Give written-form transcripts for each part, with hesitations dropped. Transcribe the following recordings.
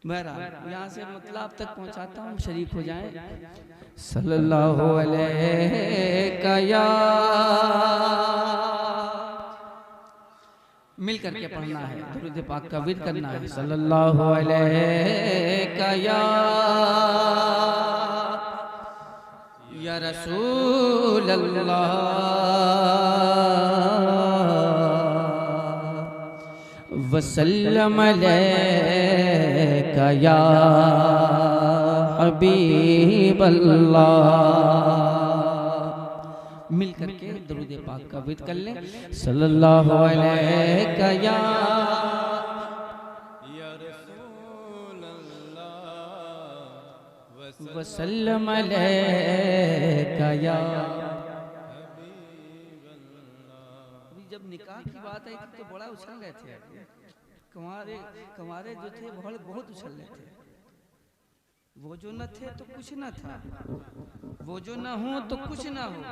बहरहाल यहाँ से मतलब तक पहुँचाता हूँ, शरीक हो जाएं। सल्लल्लाहु अलैहि या मिल करके पढ़ना है, दुरूद पाक का विद करना है। सल्लल्लाहु अलैहि या रसूल अल्लाह वसल्लम अलैका या हबीब अल्लाह। मिल करके दुरूद पाक का विद कर लें। सल्लल्लाहु अलैका या रसूल अल्लाह वसल्लम अलैका या हबीब अल्लाह। अभी जब निकाह की बात आई थी तो बड़ा उछल रहे थे, कंवारे जो थे बहुत उछल रहे थे। वो जो न थे तो कुछ न था, वो जो न हो तो कुछ न हो।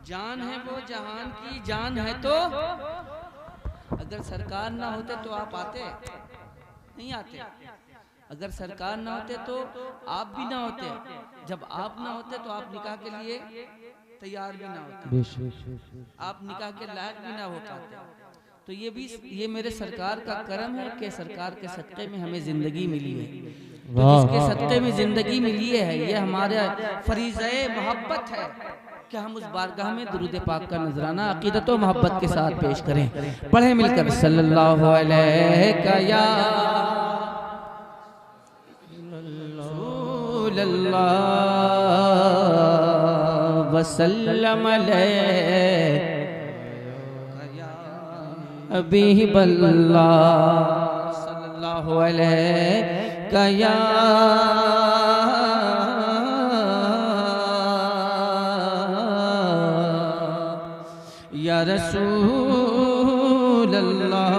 जान है वो जहान की जान है, तो अगर सरकार ना होते तो आप आते नहीं आते। अगर सरकार ना होते तो आप भी ना होते। जब आप ना होते तो आप निकाह के लिए तैयार भी ना होते, आप निकाह के लायक भी ना हो पाते। तो ये मेरे सरकार का करम है कि सरकार के सत्ते में हमें जिंदगी मिली है। तो जिसके सत्ते में जिंदगी मिली है, ये हमारा फरीज़े मोहब्बत है कि हम उस बारगाह में दुरूद पाक का नजराना अकीदत व मोहब्बत के साथ पेश करें। पढ़े मिलकर सल्लल्लाहु अलैहि या रसूल अल्लाह वसल्लम अलैका या हबीब अल्लाह। सल्लल्लाहु अलैका या रसूल अल्लाह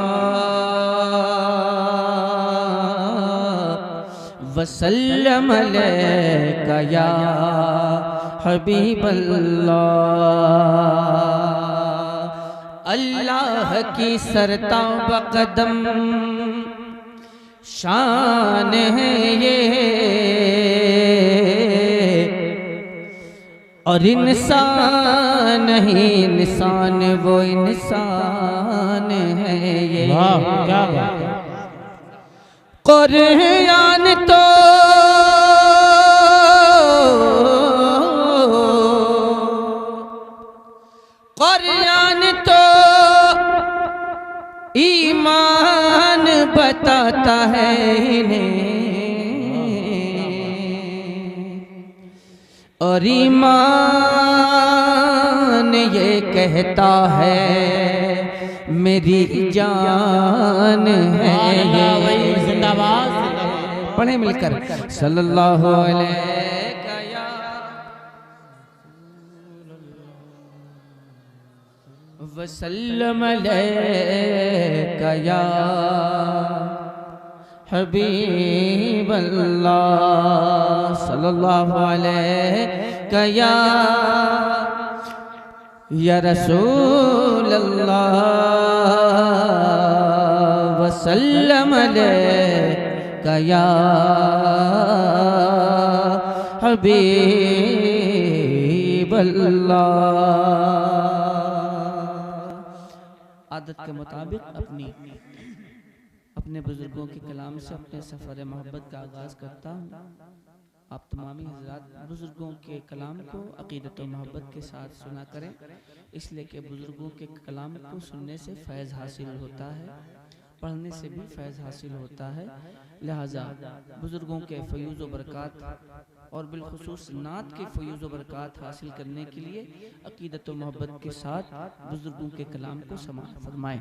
वसल्लम अलैका या हबीब अल्लाह। अल्लाह की सरताब कदम शान है ये, और इंसान नहीं इंसान वो इंसान है ये। क्या बात है। कुरान तो ईमान बताता है इन्हें, और ईमान ये कहता है मेरी जान है ये। जिंदाबाद। पढ़े मिलकर सल्लल्लाहु अलैहि वसल्लम अलैका या हबीब अल्लाह। सल्लल्लाहु अलैका या रसूल अल्लाह वसल्लम अलैका या हबीब अल्लाह। आदत के मुताबिक अपने बुजुर्गों के कलाम से अपने सफ़र मोहब्बत का आगाज़ करता हूँ। आप तमामी हज़रात बुजुर्गों के कलाम को अक़ीदत व मोहब्बत के साथ सुना करें, इसलिए कि बुजुर्गों के कलाम को सुनने से फैज़ हासिल होता है, पढ़ने से भी फैज़ हासिल होता है। लिहाजा बुजुर्गों के फ़यूज़ व बरक़ात और बिलखुसूस नात के फ़यूज़ व बरक़ात हासिल करने के लिए अक़ीदत व मोहब्बत के साथ बुजुर्गों के कलाम को समाअत फरमाएं।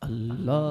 अल्लाह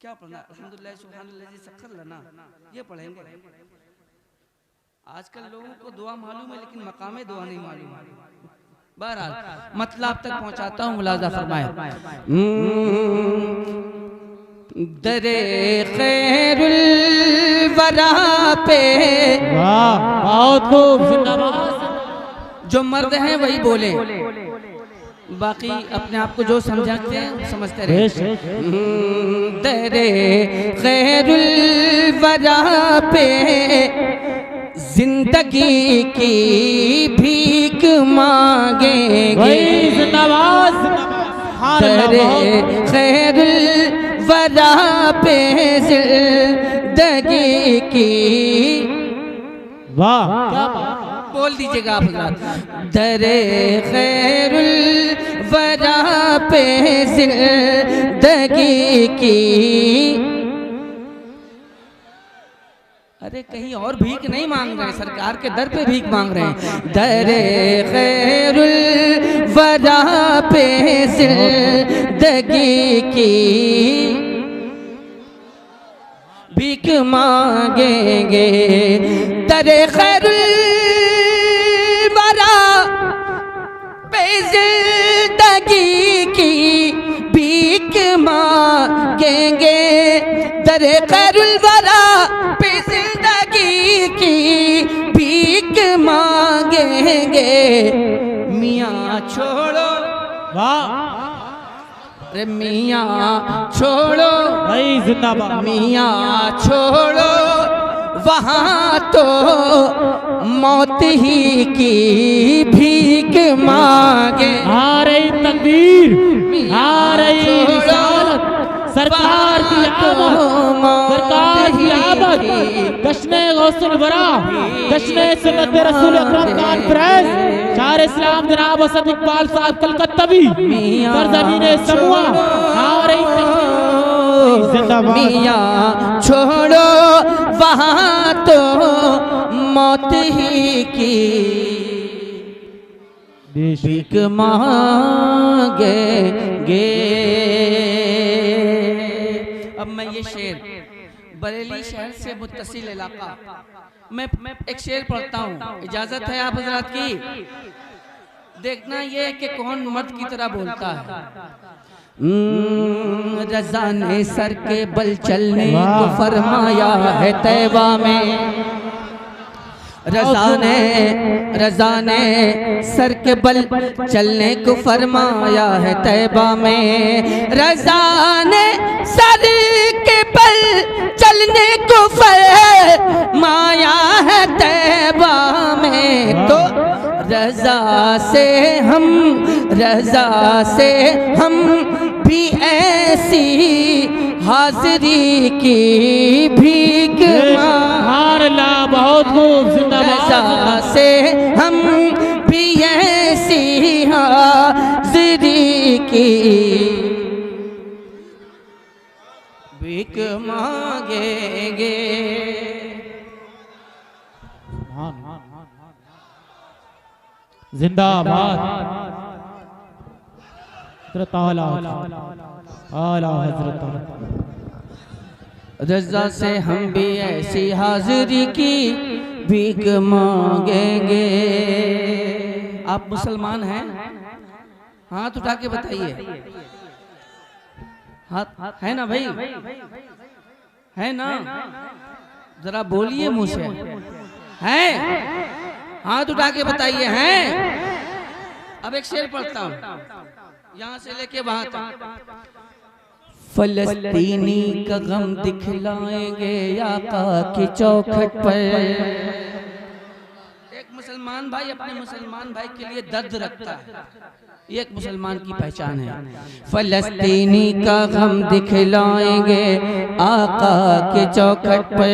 क्या पढ़ना? अल्हम्दुलिल्लाह सुब्हानल्लाह जी सखर लना, ये पढ़ेंगे। आजकल लोगों को दुआ मालूम है लेकिन मकामे दुआ नहीं मालूम। बहरहाल मतलब तक पहुंचाता हूँ, मुलाजा फरमाए। दरे खैरुल वरा पे, वाह बहुत खूब, जिंदाबाद। जो मर्द हैं वही बोले, बाकी अपने आप को जो समझाते हैं समझते रहे। दरे खैरुल वरा पे जिंदगी की भीख मांगेंगे। जिंदाबाद। दरे खैरुल वरा पे जिंदगी की, वाह क्या बात। बोल दीजिएगा आप हज़रात। दरे खैरुल वरा पे जिंदगी की, अरे कहीं और भीख नहीं मांग रहे, सरकार के दर पे भीख मांग रहे हैं। दरे खैरुल वरा पे जिंदगी की भीख मांगेंगे। दरे खैरुल वरा पे जिंदगी की भीख मांगेंगे। दरे खैरुल वरा पे जिंदगी की भीख मांगेंगे। मियाँ छोड़ो, वाह अरे मियाँ छोड़ो भाई, जिंदाबाद। मियाँ छोड़ो वहाँ तो मौत ही की भीख मांगे। आ रही तकबीर, आ रही रिसालत, सरकार की आमद, सरकार की आमद। जश्न-ए गौसुल वरा, जश्न-ए सुन्नत रसूल अकरम कॉन्फ्रेंस, शायर इस्लाम जनाब असद इकबाल साहब कलकत्तावी, सरजमीन समूआ। आ रही तकबीर, जिंदाबाद। मियाँ छोड़ो वहाँ तो मौत ही की भीख मांगेंगे। अब मैं ये शेर, बरेली शहर से मुत्तसिल इलाका, मैं एक शेर पढ़ता हूँ, इजाजत है आप हजरात की? देखना ये कि कौन मर्द की तरह बोलता है। रज़ा ने सर के बल चलने को फरमाया है तैबा में। रज़ा ने सर के बल चलने को फरमाया है तैबा में। रज़ा ने सर के बल चलने को फरमाया है तैबा में। तो रज़ा से हम भी ऐसी हाजिरी की भीख मारला। बहुत खूब, जिंदाबाद। रज़ा से हम भी ऐसी हाजिरी की भीख मांगेंगे। जिंदाबाद। आला हज़रत। रज़ा से हम भी ऐसी हाजिरी की भीख मांगेंगे। आप मुसलमान हैं? हाथ उठा के बताइए। हाथ है ना भाई? है ना? जरा बोलिए मुंह से। है? हाथ उठा के बताइए। हैं? अब एक शेर पढ़ता हूँ, यहाँ से लेके वहां तक। फलस्तीनी का गम दिखलाएंगे आका की चौखट पर। एक मुसलमान भाई अपने मुसलमान भाई के लिए दर्द रखता है, ये एक मुसलमान की पहचान है। फलस्तीनी का गम दिखलाएंगे आका के चौखट पर।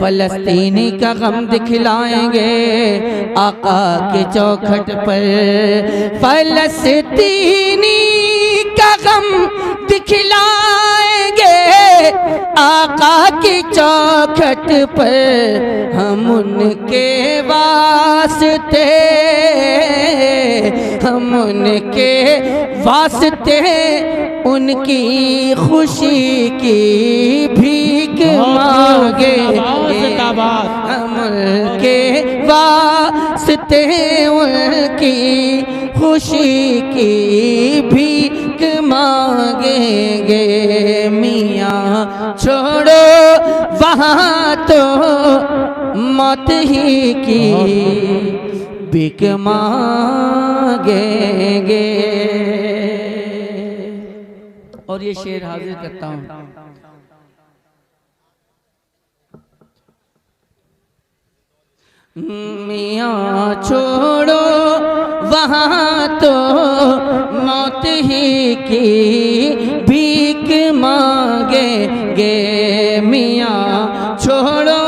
फलस्तीनी का गम दिखलाएंगे आका के चौखट पर। फलस्तीनी का गम दिखलाएंगे आका की चौखट पर। हम उनके वास्ते उनकी खुशी की भीख मांगे अमल के वास्ते उनकी खुशी की भीख मांगेंगे मियाँ छोड़ो वहाँ तो मौत ही की भीख मांगेंगे। और ये शेर हाजिर करता हूँ। मियाँ छोड़ो वहाँ तो मौत ही की भीख मांगेंगे मियाँ छोड़ो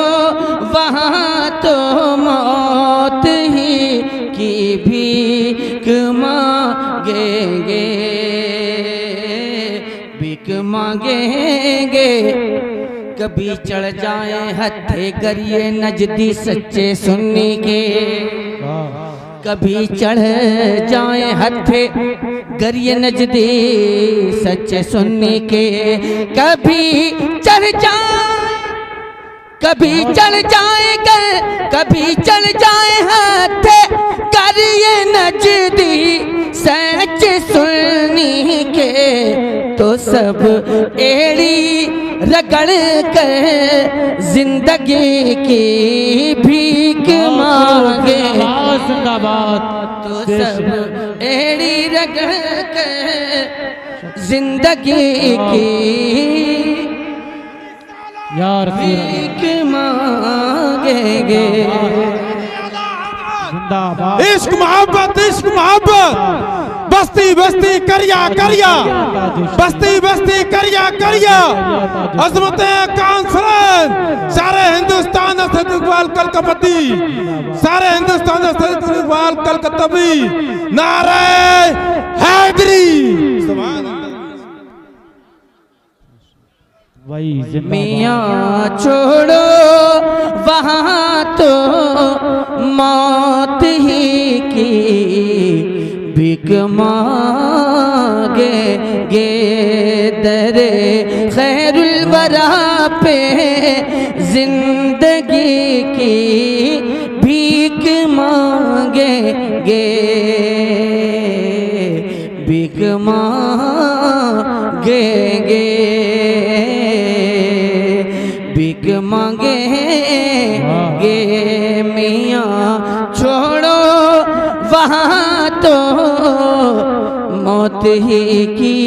वहाँ तो मौत ही की भीख मांगेंगे भीख मांगेंगे। कभी चढ़ जाए हथे गरिए नजदी सच्चे सुन्नी के कभी चढ़ जाए हथे गरिए नजदी सच्चे सुन्नी के कभी चढ़ जाए हथे गरिए नजदी सच्चे सुन्नी के तो सब एड़ी रगड़ कर जिंदगी की भीख मांगे तो सब एड़ी रगड़ कर जिंदगी की भीख मांगेंगे। इश्क मोहब्बत बस्ती बस्ती करिया करिया बस्ती बस्ती करिया करिया अजमत कॉन्फ्रेंस सारे हिंदुस्तान से इकबाल कलकत्ती सारे हिंदुस्तान से इकबाल कलकत्ती नारे हैदरी। मियाँ छोड़ो वहाँ तो मौत ही की भीख मांगेंगे दरे खैरुल वरा पे जिंदगी की भीख मांगेंगे भीख मांगेंगे भीख मांगेंगे मियाँ छोड़ो वहाँ तो मौत ही की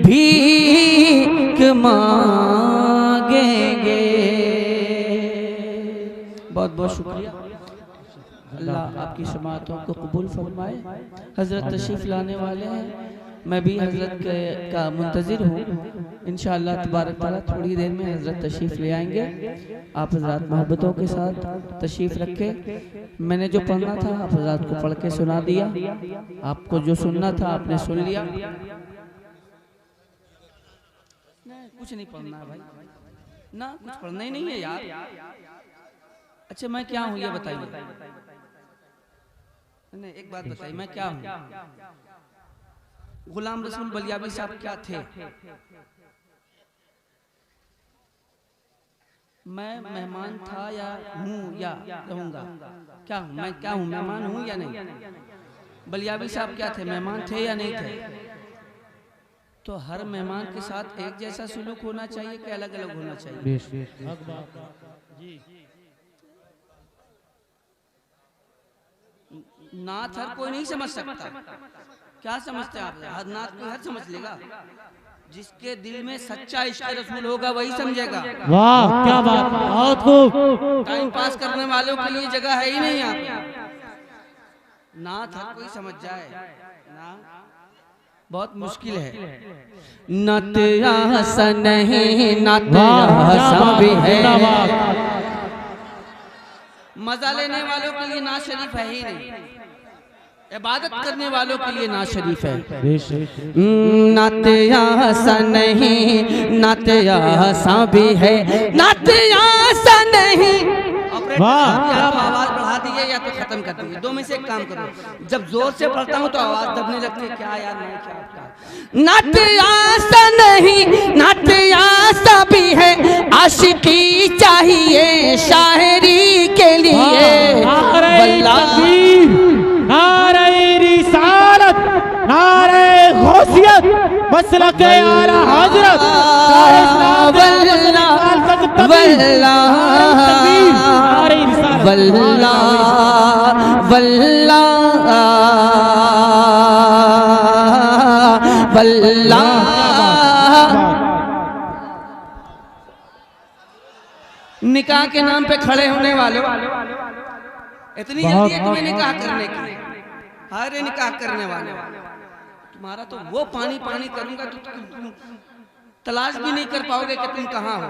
भीख मांगेंगे। बहुत बहुत शुक्रिया। अल्लाह आपकी समाअतों को कबूल फरमाए। हजरत तशरीफ लाने वाले हैं, मैं भी हजरत का मुंतज़िर हूँ। इंशाअल्लाह तबारक ताला थोड़ी देर में हजरत तशरीफ ले आएंगे। आप हजरत मोहब्बतों के साथ तशरीफ रखें। मैंने जो पढ़ना था आप हजरत को पढ़ के सुना दिया। आपको जो सुनना था आपने सुन लिया। कुछ नहीं पढ़ना भाई ना, कुछ पढ़ना ही नहीं है यार। अच्छा मैं क्या हूँ ये बताइए। नहीं एक बात बताइए, मैं क्या हूँ? गुलाम रसूल बलियावी साहब क्या थे? मैं मेहमान था या हूँ या रहूंगा? क्या हूँ मैं? क्या हूँ? मेहमान हूँ या नहीं? बलियावी साहब क्या थे? मेहमान थे या नहीं थे? तो हर मेहमान के साथ एक जैसा सुलूक होना चाहिए कि अलग अलग होना चाहिए? नाथ हर कोई नहीं समझ सकता। क्या समझते हैं आप? हर नाथ कोई हर समझ लेगा। जिसके दिल में सच्चा इश्क़ रसूल होगा वही समझेगा। वाह क्या बात, बहुत खूब। टाइम पास करने वालों के लिए जगह है ही नहीं यहाँ पे। नाथ हर कोई समझ जाए ना, बहुत मुश्किल है। नात आसा नहीं, नात आसा भी है। मजा लेने वालों के लिए नात शरीफ है ही नहीं, इबादत करने वालों के लिए नात शरीफ है। नात आसा नहीं, नात आसा भी है। नात आसा नहीं, वाह। या तो आवाज बढ़ा दीजिए या तो खत्म कर दीजिए, दो में से एक काम करो। जब जोर से पढ़ता हूँ तो आवाज दबने लगती है। क्या यार मैं क्या नात आसा नहीं, नात आसा भी है, आशिकी चाहिए शायरी के लिए। नारे वल्लाह तकबीर, नारे रिसालत, नारे गौसियत, मसलक आला हजरत, नारे इस्लाम, वल्लाह वल्लाह वल्लाह वल्लाह वल्लाह। निकाह के नाम पे खड़े होने वालों, इतनी जल्दी है तुम्हें निकाह करने की? अरे निकाह करने वाले, तुम्हारा तो वो पानी पानी करूंगा तो तुम तलाश भी नहीं कर पाओगे कि तुम कहाँ हो।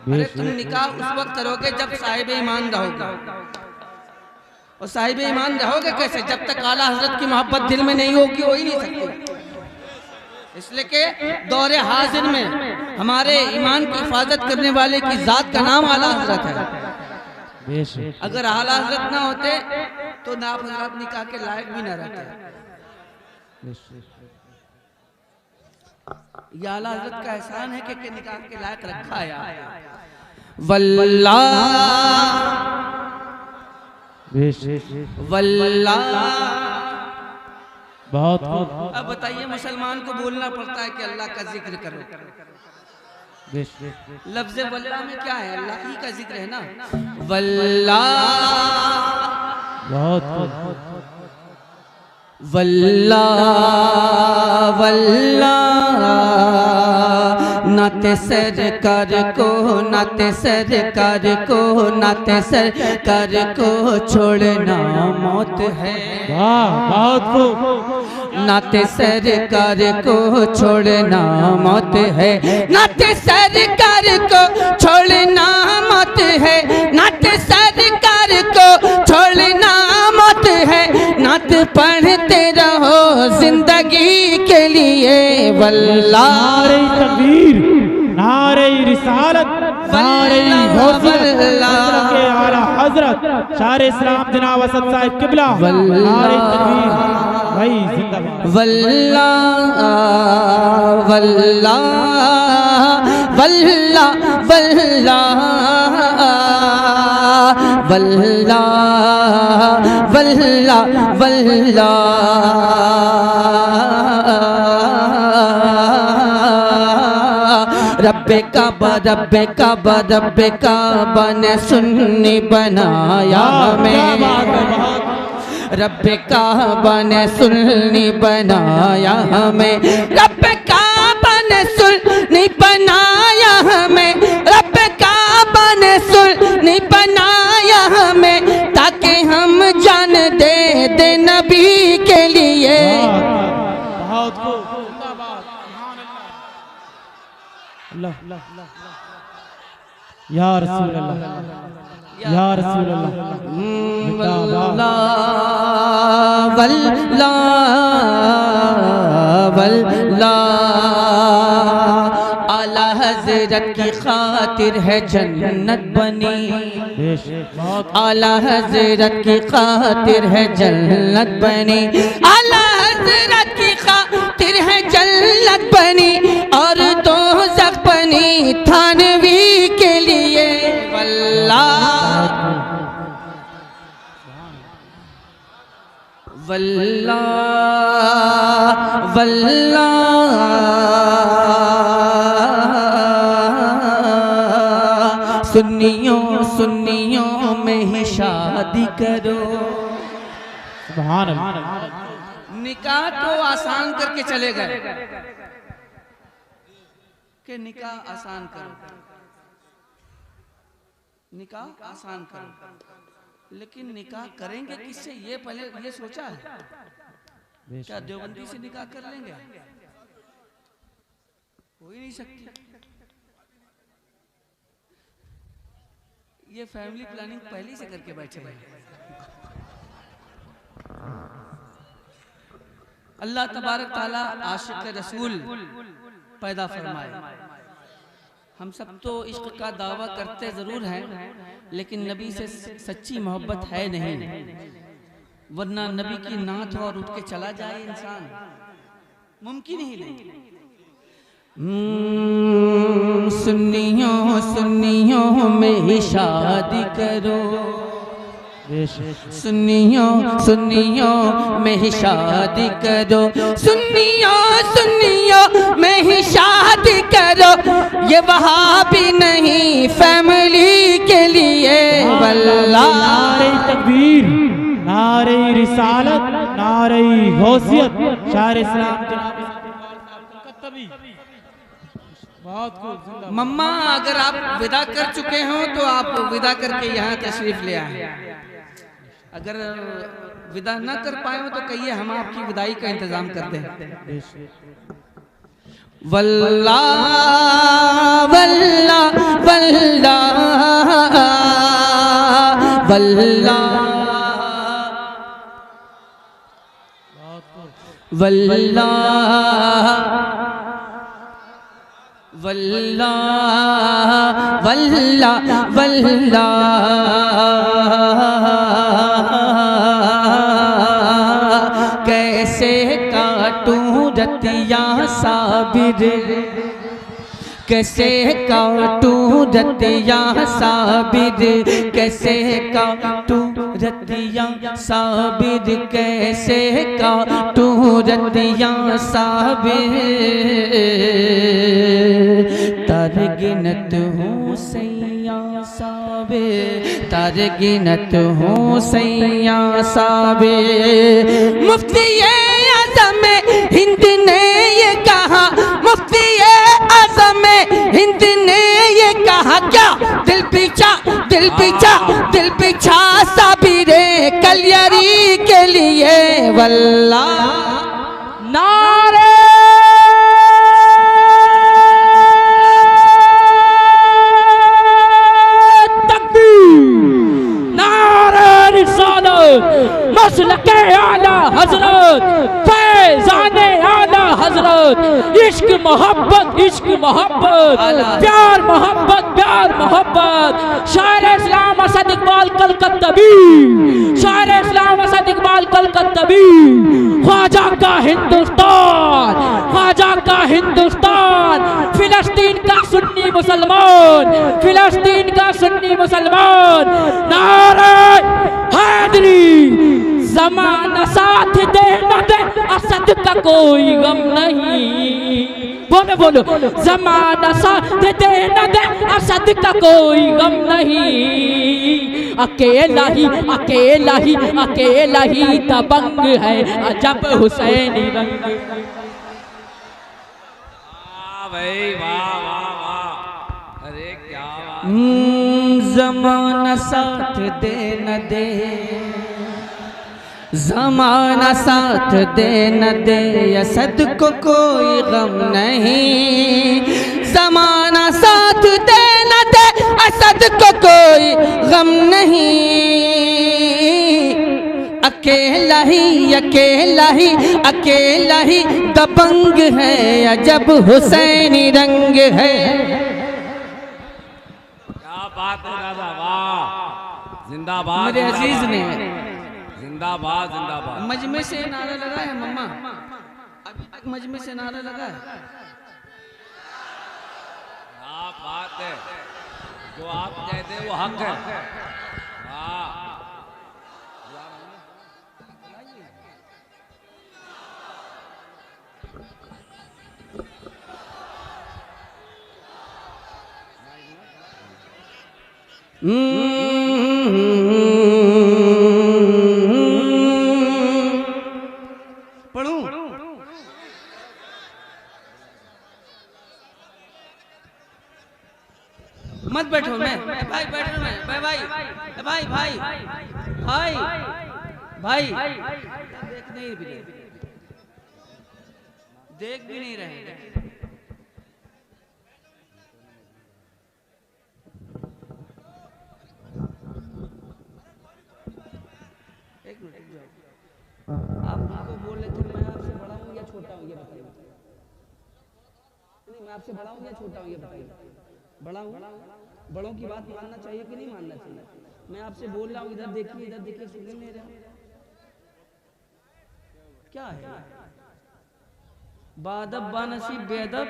अरे तुम निकाह उस वक्त करोगे जब साहिब ईमान रहोगे, और साहिब ईमान रहोगे कैसे? जब तक आला हजरत की मोहब्बत दिल में नहीं होगी, हो ही नहीं सकती। इसलिए के दौरे हाजिर में हमारे ईमान की हिफाजत करने वाले की जात का नाम आला हजरत है। अगर आला हजरत ना होते तो नाप हजरत निकाह के लायक भी ना रहते। ये आला हजरत का एहसान है कि निकाह के लायक रखा है। वल्लाह वल्लाह। बहुत अब बताइए, मुसलमान को बोलना पड़ता है कि अल्लाह का जिक्र करो। लफ्ज़ वल्लाह में क्या है? अल्लाह ही का जिक्र है ना। वल्लाह बहुत वल्लाह वल्लाह। नाते सरकार को, नाते सरकार को, नाते सरकार को छोड़ना मौत है। वाह, बहुत नाते सरकार को छोड़ना मौत है, नाते सरकार को छोड़ना मौत है, नाते सरकार को छोड़ना मौत है। नात पढ़ते रहो जिंदगी के लिए। वल्लाह नारे तकबीर, नारे रिसालत, नारे गौसियत, मसलक आला हजरत शार इस्लाम जनाब असद साहिब किबला। नारे तकबीर भाई जिंदाबाद। वल्लाह वल्लाह वल्लाह वल्लाह वल्लाह वल्लाह वल्लाह। रब्बे काबा, रब्बे काबा, रब्बे काबा ने सुन्नी बनाया हमें। रब्बे काबा ने सुन्नी बनाया हमें। रब्बे काबा ने सुन्नी बनाया हमें। रब्बे काबा ने सुन्नी बनाया हमें, ताकि हम जान दे नबी के लिए। बहुत या रसूल अल्लाह, या रसूल अल्लाह। वल्लाह वल्लाह वल्लाह। आला हजरत की खातिर है जन्नत बनी। आला हजरत की खातिर है जन्नत बनी। आला हजरत की खातिर है जन्नत बनी, और दोज़ख बनी थानवी के लिए। वल्लाह वल्लाह वल्लाह। सुन्नियों सुन्नियों में ही शादी करो। सुभान अल्लाह। निकाह तो आसान करके चले गए कि निकाह आसान करो, निकाह आसान करो, लेकिन निकाह करेंगे किससे ये पहले ये सोचा है? क्या देवबंदी से निकाह कर लेंगे? हो ही नहीं सकती। ये फैमिली प्लानिंग पहले से करके बैठे हैं। अल्लाह तबारक ताला आशिक रसूल पैदा फरमाए। हम सब तो इश्क का दावा करते जरूर हैं, लेकिन नबी से सच्ची मोहब्बत है नहीं, वरना नबी की नात हो और उठ के चला जाए इंसान, मुमकिन ही नहीं। सुन्नियों सुन्नियों में ही शादी करो, सुन्नियों सुन्नियों में ही शादी करो, सुन्नियों सुन्नियों में ही शादी करो, ये वहाबी नहीं फैमिली के लिए। वल्लाह नारे तकबीर, नारे रिसालत, नारे गौसियत, शायर इस्लाम जनाब बहुत खूब। मम्मा अगर आप विदा कर चुके हो तो आप विदा करके यहाँ तशरीफ ले आए, अगर विदा न कर पाए हो तो कहिए हम आपकी विदाई का इंतजाम कर दें। वल्लाह वल्लाह वल्लाह वल्लाह वल्लाह वल्लाह वल्लाह वल्लाह कैसे काटूं रतिया साबिर, कैसे काटूं रतिया साबिर, कैसे काटूं रतिया साबिर, कैसे काटूं रतिया साबिर, तर गिनत हूँ सैया साबिर, तर गिनत हूँ सैया साबिर। मुफ्ती आज़म हिंद ने ये कहा, मुफ्ती आज़म हिंद ने ये कहा, क्या दिल पीछा दिल पीछा दिल पीछा साबिरे कलियरी के लिए। वल्लाह नारे मसलके आला हजरत, फैज़ाने आला हजरत, इश्क मोहब्बत इश्क मोहब्बत, प्यार मोहब्बत प्यार मोहब्बत। शायर इस्लाम असद इकबाल कलकत्तवी, शायर इस्लाम असद इकबाल कलकत्तवी। ख्वाजा का हिंदुस्तान, ख्वाजा का हिंदुस्तान, फिलिस्तीन का सुन्नी मुसलमान, फिलिस्तीन का सुन्नी मुसलमान। नारे हैदरी, ज़माना साथ दे न दे असद का कोई गम नहीं, बोलो बोलो, ज़माना साथ दे न दे असद का कोई गम नहीं, अकेला ही अकेला ही अकेला ही दबंग है अजब हुसैनी रंग। भाई वाह वाह वाह, अरे क्या ज़माना साथ दे न दे, ज़माना साथ दे न दे असद को कोई गम नहीं, ज़माना साथ दे न दे असद को कोई गम नहीं, अकेला ही अकेला ही अकेला ही दबंग है अजब हुसैनी रंग है। क्या बात है दादा, वाह, जिंदाबाद मेरे अजीज ने जिंदाबाद जिंदाबाद। मजमे से नारा लगा है मम्मा, अभी तक मजमे से नारा लगा है। क्या बात है, जो आप कहते हैं वो हक है। वाह पढ़ूं? मत बैठो, मैं भाई बैठ रहा, मैं भाई भाई भाई भाई भाई देख नहीं भी देख भी नहीं रहे। एक मिनट, आपको बोल रहे थे मैं आपसे बड़ा हूँ या छोटा हूँ ये बताइए। नहीं, मैं आपसे बड़ा हूँ या छोटा हूँ ये बताइए। बड़ा हूँ। बड़ों की बात मानना चाहिए कि नहीं मानना चाहिए? मैं आपसे बोल रहा हूँ, इधर देखिए, इधर देखिए, सुन नहीं रहे? क्या है बादब बानसीब बेअदब?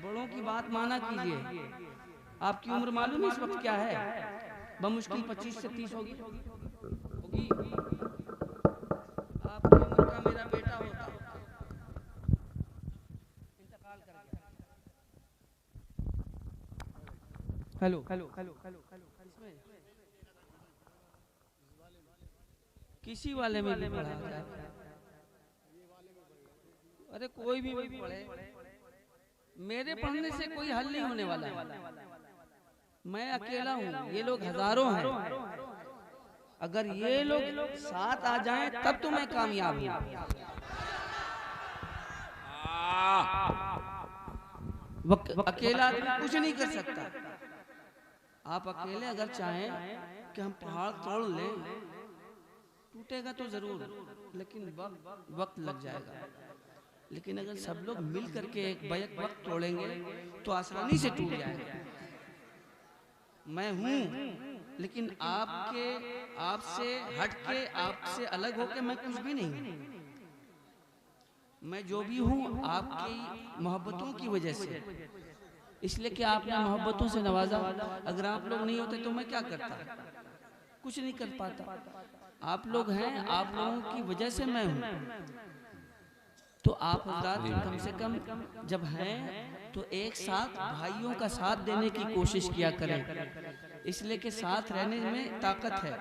बड़ों की बात माना कीजिए। आपकी उम्र मालूम है इस वक्त क्या है? बमुश्किल 25 से 30 होगी। आपकी उम्र का मेरा बेटा होता, इंतकाल कर गया। हेलो हेलो हेलो हेलो इसमें किसी वाले में भी पढ़ा जाए। अरे कोई भी पढ़े, मेरे पढ़ने से कोई हल नहीं होने वाला है। मैं अकेला हूँ, ये लोग हजारों हैं। अगर ये लोग साथ आ जाएं तब तो मैं कामयाब हूँ। अकेला आदमी कुछ नहीं कर सकता। आप अकेले अगर चाहें कि हम पहाड़ तोड़ लें, टूटेगा तो जरूर, लेकिन वक्त लग जाएगा। लेकिन अगर सब लोग मिल करके एक बैक वक्त तोड़ेंगे तो आसानी से टूट जाएगा। मैं हूं, लेकिन आपसे हट के, आपसे अलग होके मैं कुछ भी नहीं। मैं जो भी हूं आपकी मोहब्बतों की वजह से, इसलिए कि आपने मोहब्बतों से नवाजा। अगर आप लोग नहीं होते तो मैं क्या करता? कुछ नहीं कर पाता। आप लोग हैं, आप लोगों की वजह से मैं हूं। तो आप हज़रात कम से कम जब हैं तो एक साथ भाइयों का साथ देने की कोशिश किया करें, इसलिए कि साथ रहने में ताकत है।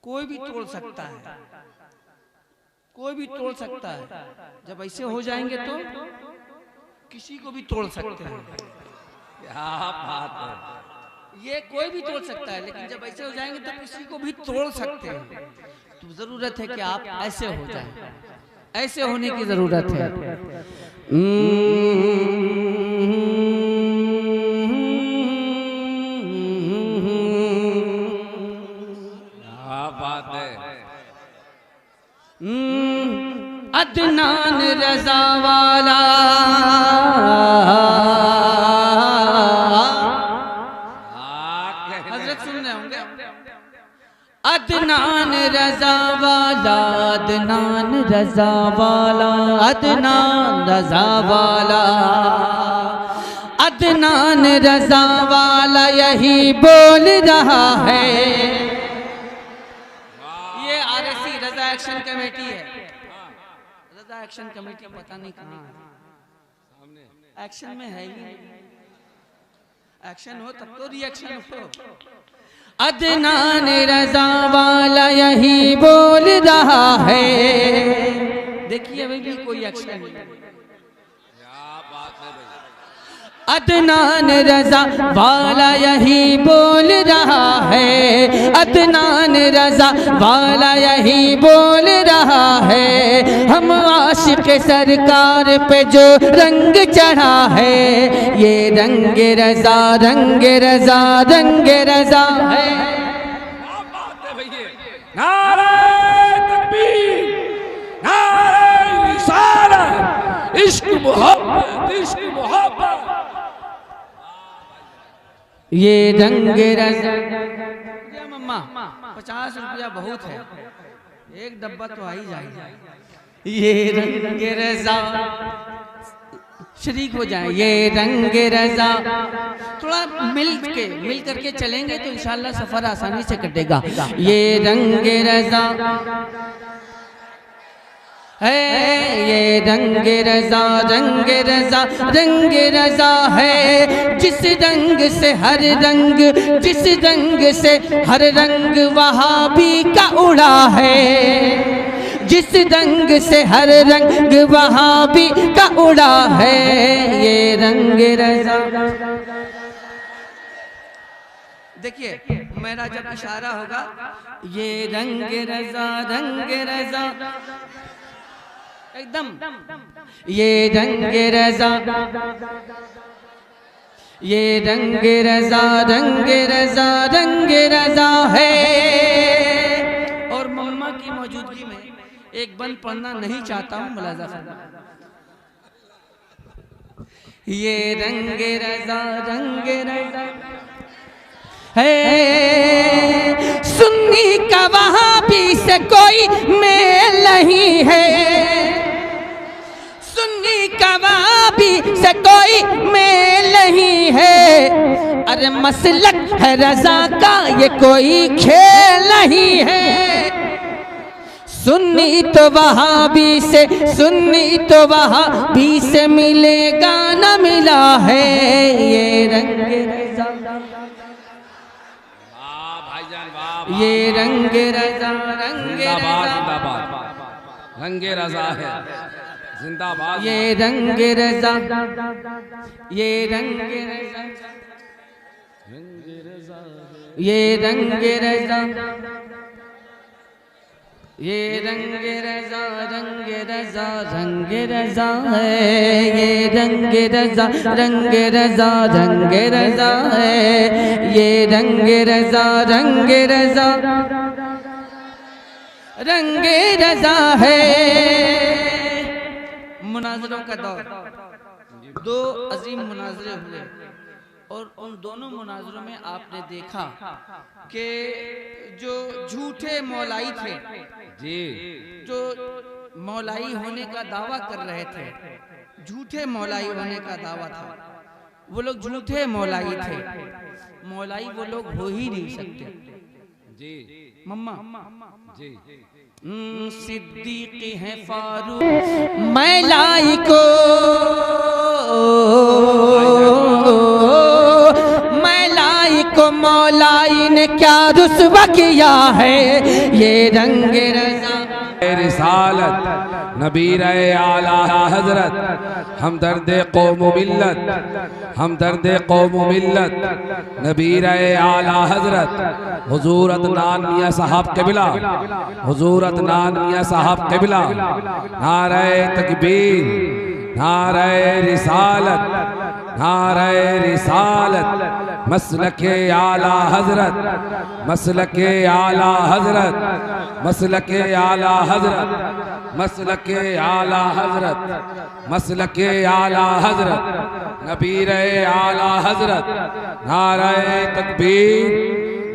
कोई भी तोड़ सकता है, कोई भी तोड़ सकता है। जब ऐसे हो जाएंगे तो किसी को भी तोड़ सकते हैं। क्या बात है! ये कोई भी तोड़ सकता है, लेकिन जब ऐसे हो जाएंगे तो किसी को भी तोड़ सकते हैं। तो जरूरत है कि आप ऐसे हो जाएं, ऐसे होने की जरूरत है। क्या बात है! अदनान रजा वाला, हजरत सुन रहे होंगे। अदनान रजा वाला, अदनान रजा वाला, अदनान रजा वाला, अदनान रजा वाला यही बोल रहा है। ये RSC रजा एक्शन कमेटी है। रजा एक्शन कमेटी पता नहीं कहाँ है। एक्शन में है ही नहीं। एक्शन हो तब तो रिएक्शन हो। अदनान रजा वाला यही बोल रहा है। देखिए अभी भी कोई एक्शन नहीं। क्या बात है भाई! अदनान रजा वाला यही बोल रहा है। अदनान रजा वाला यही बोल रहा है। हम आशिक सरकार पे जो रंग चढ़ा है, ये रंग रजा, रंग रजा, रंग रजा है। क्या बात है भैया! नारे तकबीर, नारे रिसालत, इश्क मोहब्बत, इश्क मोहब्बत। ये रंग रजा। मम्मा 50 रुपया बहुत है, एक डब्बा तो आ ही जाएगा। ये रंग रजा, शरीक हो जाए। ये रंग रजा, थोड़ा मिल करके चलेंगे तो इंशाल्लाह सफर आसानी से कटेगा। ये रंग रजा है, ये रंग रजा, रंग रजा, रंग रजा है। जिस रंग से हर रंग, जिस रंग से हर रंग वहाबी का उड़ा है। जिस रंग से हर रंग वहाबी का उड़ा है। ये रंग रजा। देखिए मेरा जब इशारा होगा, ये रंग रजा, रंग रजा, एकदम ये रंग रजा, ये रंग रजा, रंग रजा, रंग रजा है। और मम्मा की मौजूदगी में एक बंद पढ़ना नहीं चाहता हूँ, मुलाजा फरमाएं। ये रंग रजा है, सुन्नी का वहाबी से कोई मेल नहीं है, सुन्नी का वहाबी से कोई मेल नहीं है। अरे मसलक है रजा का ये कोई खेल नहीं है। सुन्नी तो वहाबी से, सुन्नी तो वहाबी से मिलेगा न मिला है ये रंग रजा, भाईजान वाह, ये रंग रजा, रंग जिंदाबाद रजा, जिंदाबाद, रंगे रजा है जिंदाबाद। ये रंग रजा, ये रंग रजा, ये रंग रजा, ये रंग रजा, रंग रजा, रंग रजा है, ये रंग रजा, रंग रजा, रंग रजा है, ये रंग रजा, रंग रजा, रंग रजा है। मुनाजरों का दौर, दो अजीम मुनाजरे हुए और उन दोनों मुनाजरों में आपने देखा कि जो झूठे मौलाई थे जी, जो मौलाई होने का दावा कर रहे थे, झूठे मौलाई होने का दावा था, वो लोग झूठे मौलाई थे। मौलाई वो लोग हो ही नहीं सकते जी मम्मा जी। सिद्दीकी है फारूक मौलाई को, मौलाई को मौलाई ने क्या रुस्वा किया है ये रंग रजा। रिसालत नबी रहे आला हजरत, हम दर्द कौम मिल्लत, हम दर्द कौम मिल्लत, नबी रहे आला हजरत हुजूर अदनान मियां साहब क़िबला, हुजूर अदनान मियां साहब क़िबला। नारे तकबीर, नारे रिसालत, नारे रिसालत, मसलके आला हजरत, मसलके आला हजरत, मसलके आला हजरत, मसलके आला हजरत, मसलके आला हजरत, नबी रहे आला हजरत। नारे तकबीर,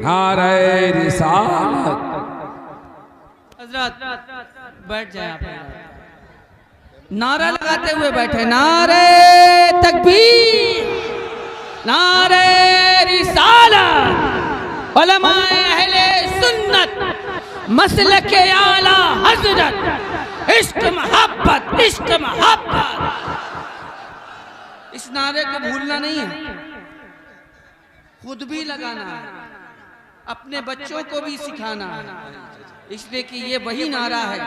नारे रिसालत। हजरत बैठ जाए आप, नारा लगाते हुए बैठे, नारे तकबीर, नारे रिसालत, उलमाए अहले सुन्नत, मसलके आला हजरत, इश्क मोहब्बत, इश्क मोहब्बत। इस नारे को भूलना नहीं है, खुद भी लगाना है, अपने बच्चों को भी सिखाना है, इसलिए कि ये वही नारा है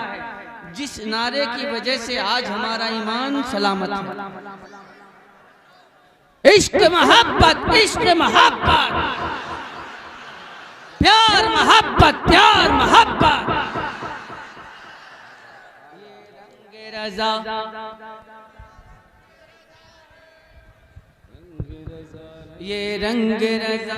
जिस नारे की वजह से आज हमारा ईमान सलामत है। इश्क मोहब्बत, इश्क मोहब्बत, प्यार मोहब्बत, प्यार मोहब्बत। ये रंग रजा, ये रंग रजा,